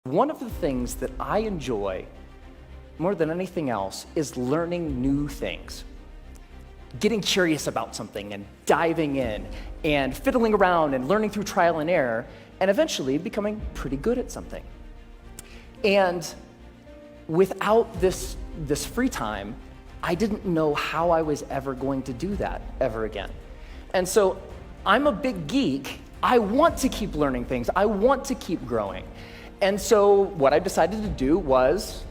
One of the things that I enjoy more than anything else is learning new things. Getting curious about something and diving in and fiddling around and learning through trial and error and eventually becoming pretty good at something. And without this free time, I didn't know how I was ever going to do that ever again. And so I'm a big geek. I want to keep learning things. I want to keep growing. And so what I decided to do was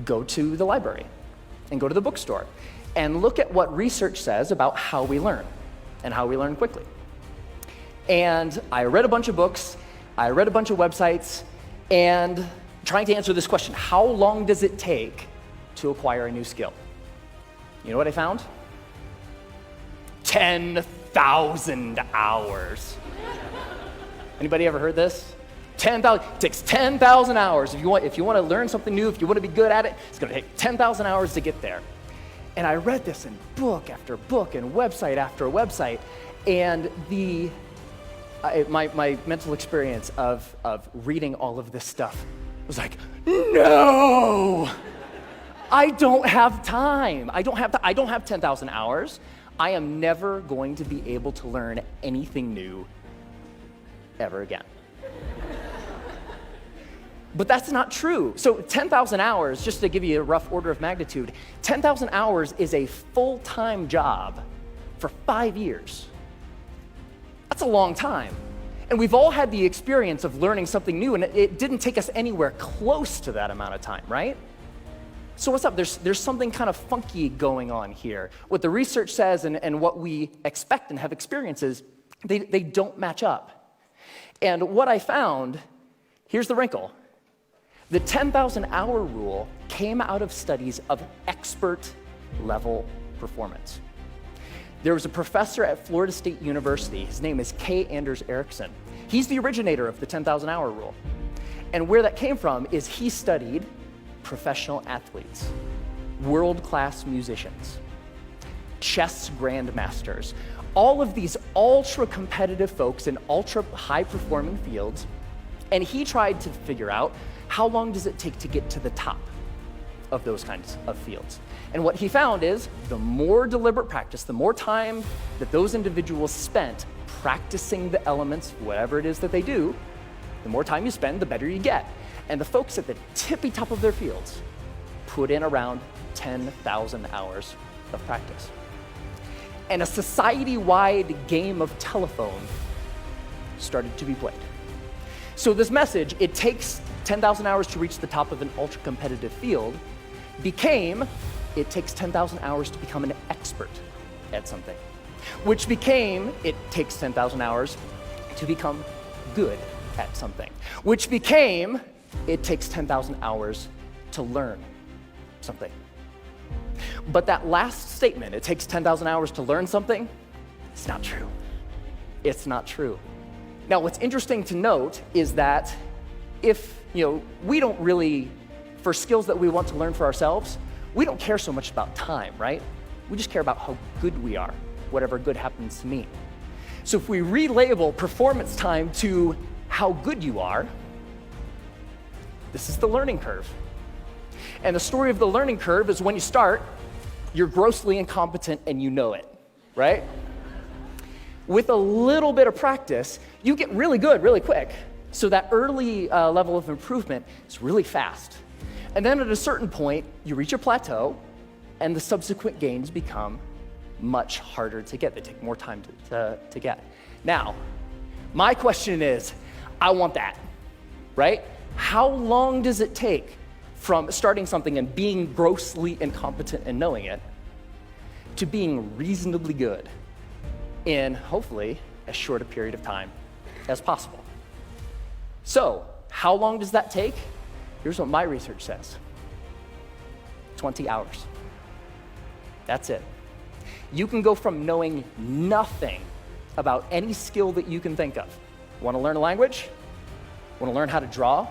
go to the library and go to the bookstore and look at what research says about how we learn and how we learn quickly. And I read a bunch of books, I read a bunch of websites, and trying to answer this question, how long does it take to acquire a new skill? You know what I found? 10,000 hours. Anybody ever heard this? 10,000, it takes 10,000 hours. If you want to learn something new, if you want to be good at it, it's going to take 10,000 hours to get there. And I read this in book after book and website after website, and my mental experience of reading all of this stuff was like, no, I don't have time. I don't have 10,000 hours. I am never going to be able to learn anything new ever again. But that's not true. So 10,000 hours, just to give you a rough order of magnitude, 10,000 hours is a full-time job for 5 years. That's a long time. And we've all had the experience of learning something new, and it didn't take us anywhere close to that amount of time, right? So what's up? There's something kind of funky going on here. What the research says and what we expect and have experiences, they don't match up. And what I found, here's the wrinkle. The 10,000 hour rule came out of studies of expert level performance. There was a professor at Florida State University, his name is K. Anders Ericsson. He's the originator of the 10,000 hour rule. And where that came from is he studied professional athletes, world-class musicians, chess grandmasters, all of these ultra-competitive folks in ultra-high-performing fields, and he tried to figure out how long does it take to get to the top of those kinds of fields. And what he found is the more deliberate practice, the more time that those individuals spent practicing the elements, whatever it is that they do, the more time you spend, the better you get. And the folks at the tippy top of their fields put in around 10,000 hours of practice. And a society-wide game of telephone started to be played. So this message, it takes 10,000 hours to reach the top of an ultra-competitive field, became, it takes 10,000 hours to become an expert at something, which became, it takes 10,000 hours to become good at something, which became, it takes 10,000 hours to learn something. But that last statement, it takes 10,000 hours to learn something, it's not true. It's not true. Now, what's interesting to note is that if, we don't really, for skills that we want to learn for ourselves, we don't care so much about time, right? We just care about how good we are, whatever good happens to mean. So if we relabel performance time to how good you are, this is the learning curve. And the story of the learning curve is when you start, you're grossly incompetent and you know it, right? With a little bit of practice, you get really good really quick. So that early level of improvement is really fast. And then at a certain point, you reach a plateau, and the subsequent gains become much harder to get. They take more time to get. Now, my question is, I want that, right? How long does it take from starting something and being grossly incompetent and knowing it to being reasonably good in, hopefully, as short a period of time as possible? So, how long does that take? Here's what my research says. 20 hours. That's it. You can go from knowing nothing about any skill that you can think of. Want to learn a language? Want to learn how to draw?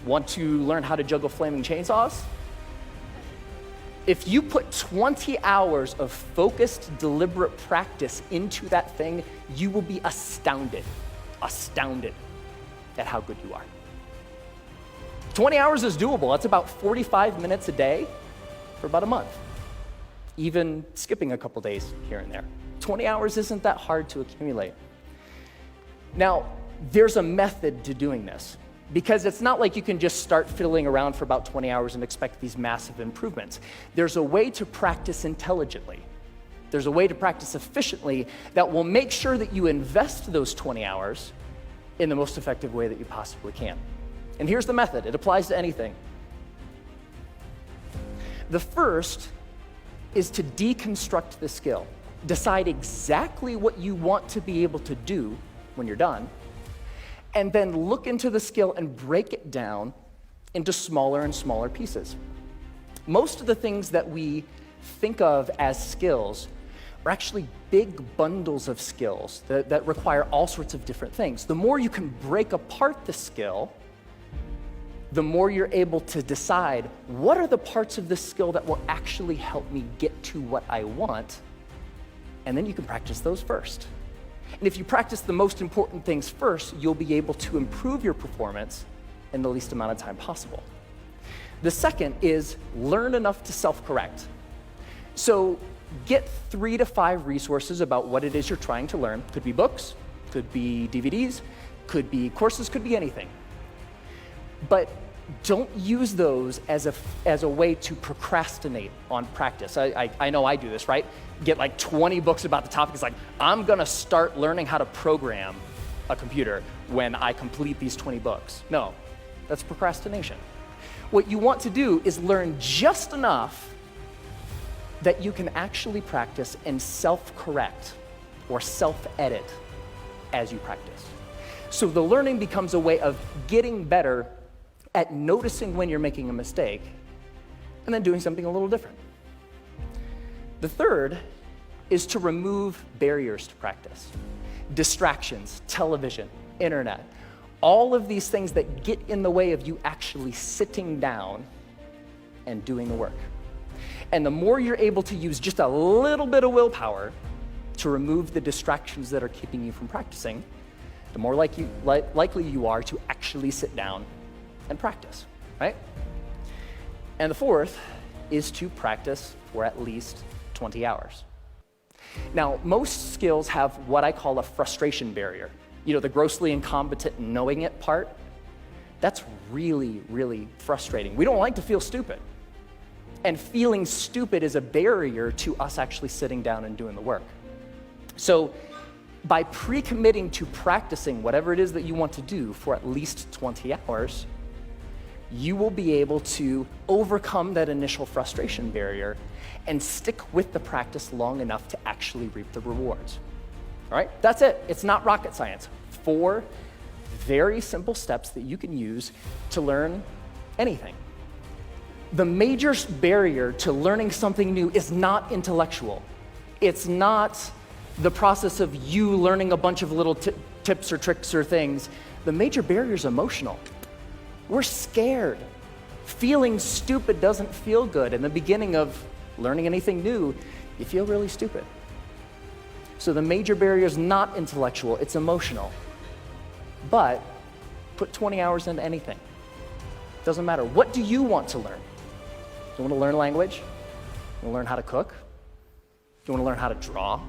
Want to learn how to juggle flaming chainsaws? If you put 20 hours of focused, deliberate practice into that thing, you will be astounded at how good you are. 20 hours is doable. That's about 45 minutes a day for about a month, even skipping a couple days here and there. 20 hours isn't that hard to accumulate. Now, there's a method to doing this, because it's not like you can just start fiddling around for about 20 hours and expect these massive improvements. There's a way to practice intelligently. There's a way to practice efficiently that will make sure that you invest those 20 hours in the most effective way that you possibly can. And here's the method. It applies to anything. The first is to deconstruct the skill. Decide exactly what you want to be able to do when you're done, and then look into the skill and break it down into smaller and smaller pieces. Most of the things that we think of as skills are actually big bundles of skills that require all sorts of different things. The more you can break apart the skill, the more you're able to decide what are the parts of this skill that will actually help me get to what I want, and then you can practice those first. And if you practice the most important things first, you'll be able to improve your performance in the least amount of time possible. The second is learn enough to self-correct. So get 3 to 5 resources about what it is you're trying to learn. Could be books, could be DVDs, could be courses, could be anything. But don't use those as a way to procrastinate on practice. I know I do this, right? Get like 20 books about the topic. It's like, I'm gonna start learning how to program a computer when I complete these 20 books. No, that's procrastination. What you want to do is learn just enough that you can actually practice and self-correct or self-edit as you practice. So the learning becomes a way of getting better at noticing when you're making a mistake and then doing something a little different. The third is to remove barriers to practice. Distractions, television, internet, all of these things that get in the way of you actually sitting down and doing the work. And the more you're able to use just a little bit of willpower to remove the distractions that are keeping you from practicing, the more likely you are to actually sit down and practice, right? And the fourth is to practice for at least 20 hours. Now, most skills have what I call a frustration barrier. You know, the grossly incompetent knowing it part. That's really, really frustrating. We don't like to feel stupid. And feeling stupid is a barrier to us actually sitting down and doing the work. So by pre-committing to practicing whatever it is that you want to do for at least 20 hours, you will be able to overcome that initial frustration barrier and stick with the practice long enough to actually reap the rewards. All right, that's it. It's not rocket science. 4 very simple steps that you can use to learn anything. The major barrier to learning something new is not intellectual. It's not the process of you learning a bunch of little tips or tricks or things. The major barrier is emotional. We're scared. Feeling stupid doesn't feel good. In the beginning of learning anything new, you feel really stupid. So the major barrier is not intellectual, it's emotional. But put 20 hours into anything. Doesn't matter. What do you want to learn? Do you want to learn language? Do you want to learn how to cook? Do you want to learn how to draw?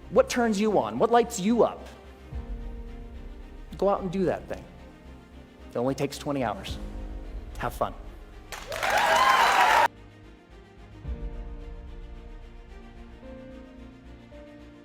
What turns you on? What lights you up? Go out and do that thing. It only takes 20 hours. Have fun.